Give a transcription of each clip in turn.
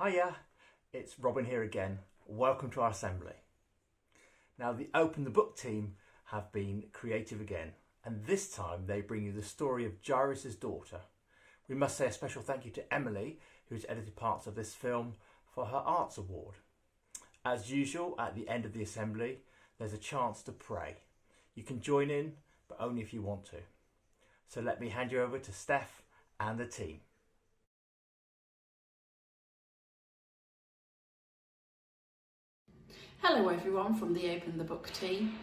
Hiya, it's Robin here again. Welcome to our assembly. Now the Open the Book team have been creative again, and this time they bring you the story of Jairus' daughter. We must say a special thank you to Emily, who's edited parts of this film, for her Arts Award. As usual, at the end of the assembly, there's a chance to pray. You can join in, but only if you want to. So let me hand you over to Steph and the team. Hello everyone from the Open the Book team.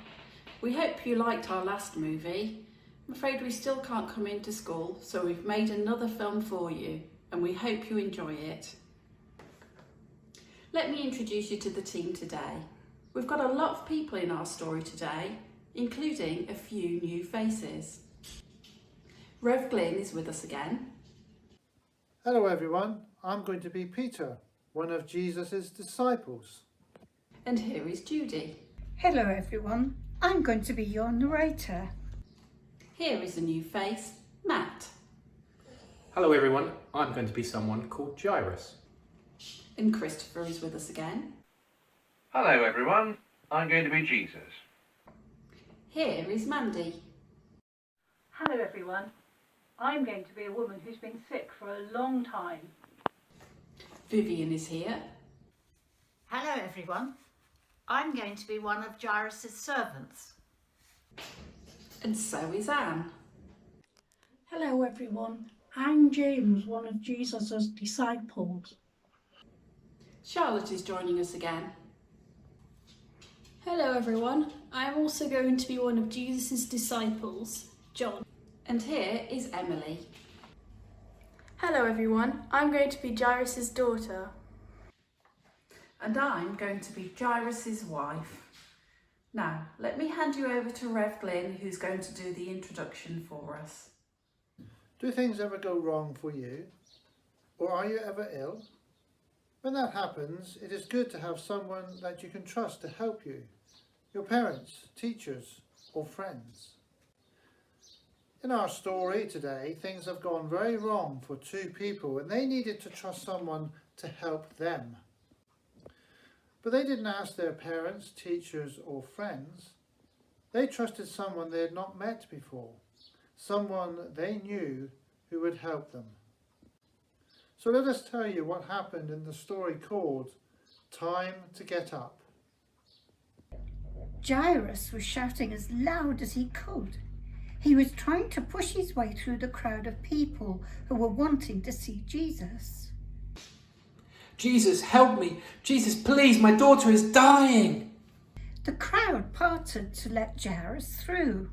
We hope you liked our last movie. I'm afraid we still can't come into school, so we've made another film for you and we hope you enjoy it. Let me introduce you to the team today. We've got a lot of people in our story today, including a few new faces. Rev Glyn is with us again. Hello everyone, I'm going to be Peter, one of Jesus' disciples. And here is Judy. Hello everyone, I'm going to be your narrator. Here is a new face, Matt. Hello everyone, I'm going to be someone called Jairus. And Christopher is with us again. Hello everyone, I'm going to be Jesus. Here is Mandy. Hello everyone, I'm going to be a woman who's been sick for a long time. Vivian is here. Hello everyone, I'm going to be one of Jairus' servants. And so is Anne. Hello everyone, I'm James, one of Jesus' disciples. Charlotte is joining us again. Hello everyone, I'm also going to be one of Jesus' disciples, John. And here is Emily. Hello everyone, I'm going to be Jairus' daughter. And I'm going to be Jairus' wife. Now, let me hand you over to Rev Glyn, who's going to do the introduction for us. Do things ever go wrong for you? Or are you ever ill? When that happens, it is good to have someone that you can trust to help you. Your parents, teachers, or friends. In our story today, things have gone very wrong for two people and they needed to trust someone to help them. But they didn't ask their parents, teachers or friends. They trusted someone they had not met before, someone they knew who would help them. So let us tell you what happened in the story called Time to Get Up. Jairus was shouting as loud as he could. He was trying to push his way through the crowd of people who were wanting to see Jesus. Jesus, help me! Jesus, please, my daughter is dying! The crowd parted to let Jairus through.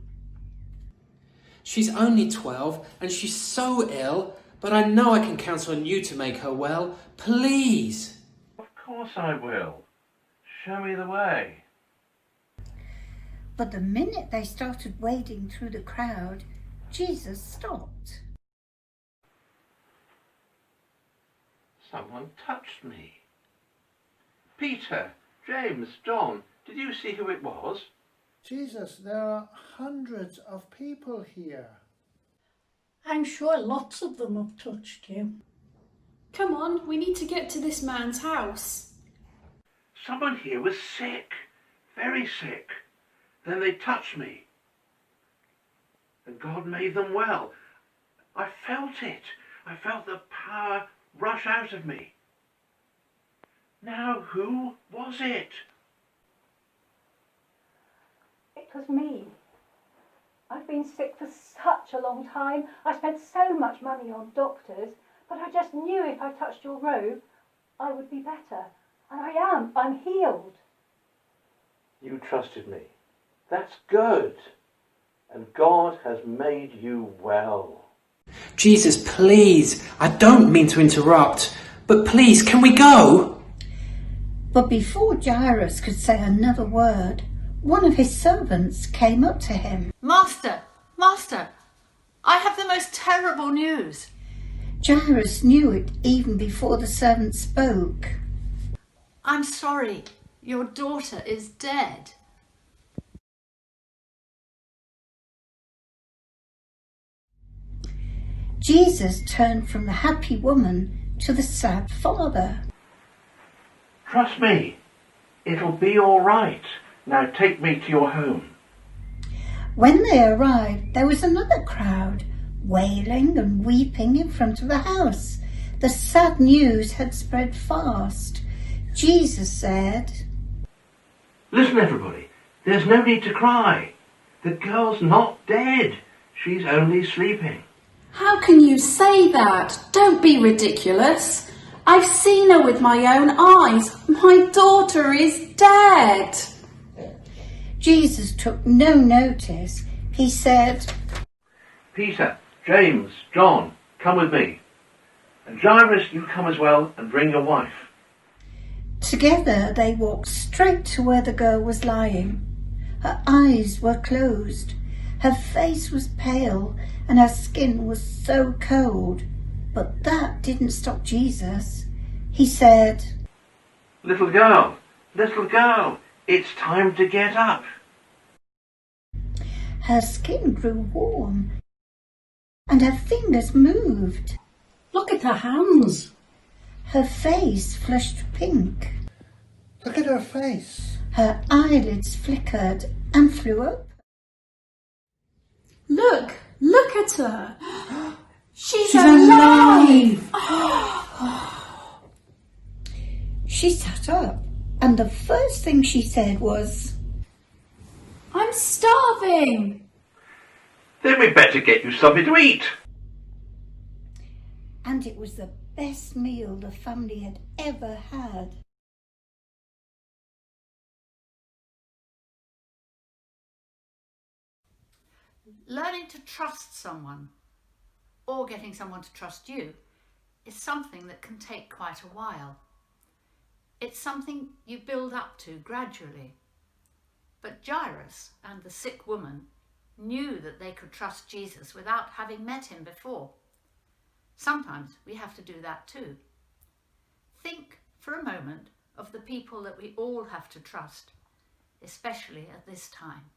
She's only 12 and she's so ill, but I know I can count on you to make her well. Please! Of course I will. Show me the way. But the minute they started wading through the crowd, Jesus stopped. Someone touched me. Peter, James, John, did you see who it was? Jesus, there are hundreds of people here. I'm sure lots of them have touched you. Come on, we need to get to this man's house. Someone here was sick, very sick. Then they touched me. And God made them well. I felt it. I felt the power rush out of me. Now, who was it? It was me. I've been sick for such a long time. I spent so much money on doctors, but I just knew if I touched your robe, I would be better. And I am. I'm healed. You trusted me. That's good. And God has made you well. Jesus, please, I don't mean to interrupt, but please, can we go? But before Jairus could say another word, one of his servants came up to him. Master, I have the most terrible news. Jairus knew it even before the servant spoke. I'm sorry, your daughter is dead. Jesus turned from the happy woman to the sad father. Trust me. It'll be all right. Now take me to your home. When they arrived, there was another crowd, wailing and weeping in front of the house. The sad news had spread fast. Jesus said, Listen, everybody. There's no need to cry. The girl's not dead. She's only sleeping. How can you say that? Don't be ridiculous. I've seen her with my own eyes. My daughter is dead. Jesus took no notice. He said, Peter, James, John, come with me. And Jairus, you come as well and bring your wife. Together they walked straight to where the girl was lying. Her eyes were closed. Her face was pale and her skin was so cold. But that didn't stop Jesus. He said, Little girl, it's time to get up. Her skin grew warm and her fingers moved. Look at her hands. Her face flushed pink. Look at her face. Her eyelids flickered and flew up. Look at her. She's alive. She sat up and the first thing she said was, I'm starving. Then we'd better get you something to eat. and it was the best meal the family had ever had. Learning to trust someone, or getting someone to trust you, is something that can take quite a while. It's something you build up to gradually. But Jairus and the sick woman knew that they could trust Jesus without having met him before. Sometimes we have to do that too. Think for a moment of the people that we all have to trust, especially at this time.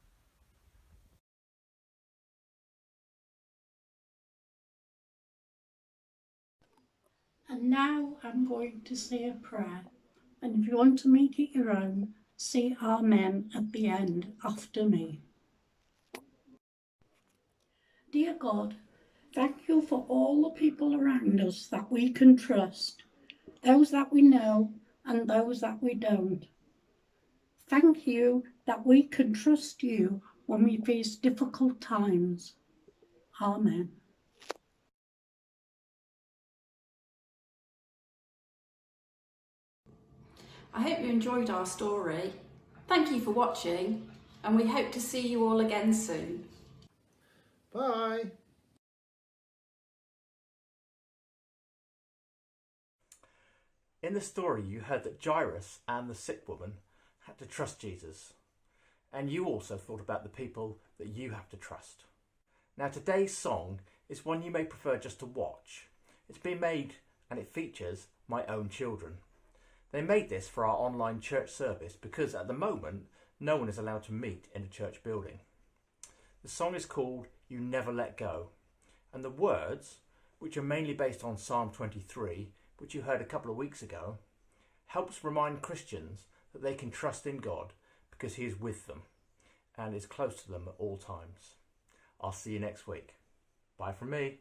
And now I'm going to say a prayer, and if you want to make it your own, say Amen at the end after me. Dear God, thank you for all the people around us that we can trust, those that we know and those that we don't. Thank you that we can trust you when we face difficult times. Amen. I hope you enjoyed our story. Thank you for watching, and we hope to see you all again soon. Bye. In the story, you heard that Jairus and the sick woman had to trust Jesus. And you also thought about the people that you have to trust. Now, today's song is one you may prefer just to watch. It's been made and it features my own children. They made this for our online church service because at the moment, no one is allowed to meet in a church building. The song is called You Never Let Go. And the words, which are mainly based on Psalm 23, which you heard a couple of weeks ago, helps remind Christians that they can trust in God because he is with them and is close to them at all times. I'll see you next week. Bye from me.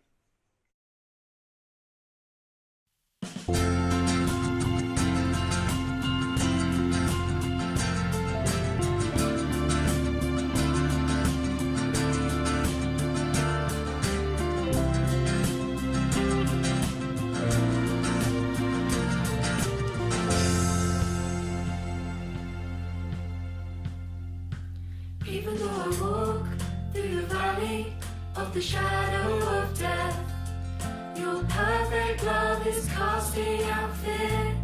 Even though I walk through the valley of the shadow of death, your perfect love is casting out fear.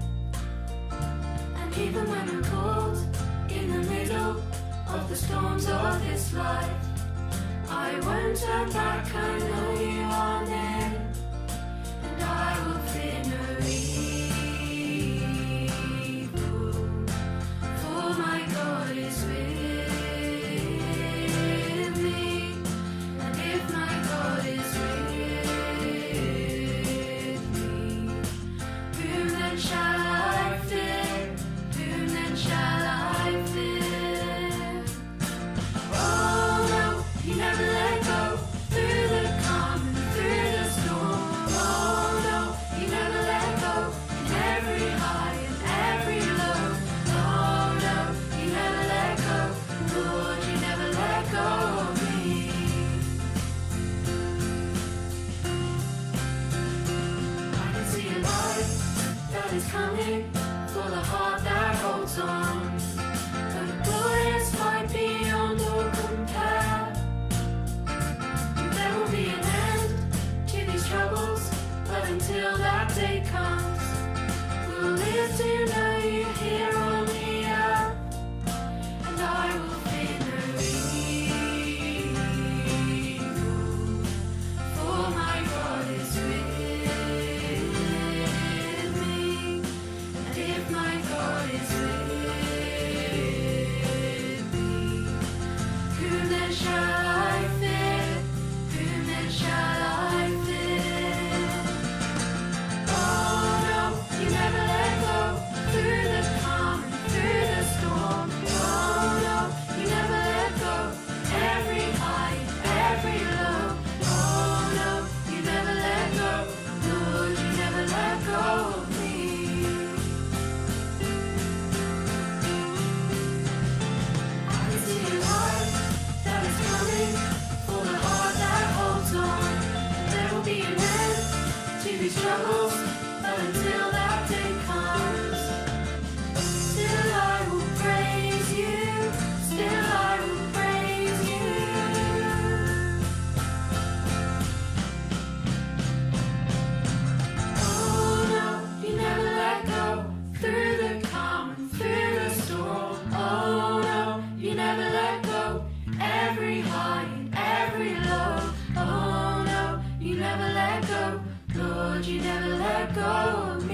And even when I'm caught in the middle of the storms of this life, I won't turn back, I know you are near, and I will fear no evil, for my God is with me. is coming for the heart that holds on. A glorious light beyond all compare. There will be an end to these troubles, but until that day comes, we'll live to know you here on the earth, and I will fear no evil, for my God is with me, and if my God is with me, whom then shall I fear? Whom then shall I fear? Oh no, you never let go, through the calm and through the storm. Oh no, you never let go, every high, every low. Oh no, you never let go, Lord, you never let go of me. I can see a light that is coming for the heart that holds on. There will be an end to these troubles, but until that day comes, still I will praise you, still I will praise you. Oh no, you never let go, through the calm and through the storm. Oh no, you never let go, every high and every low. Oh no, you never let go, Lord, you never let go of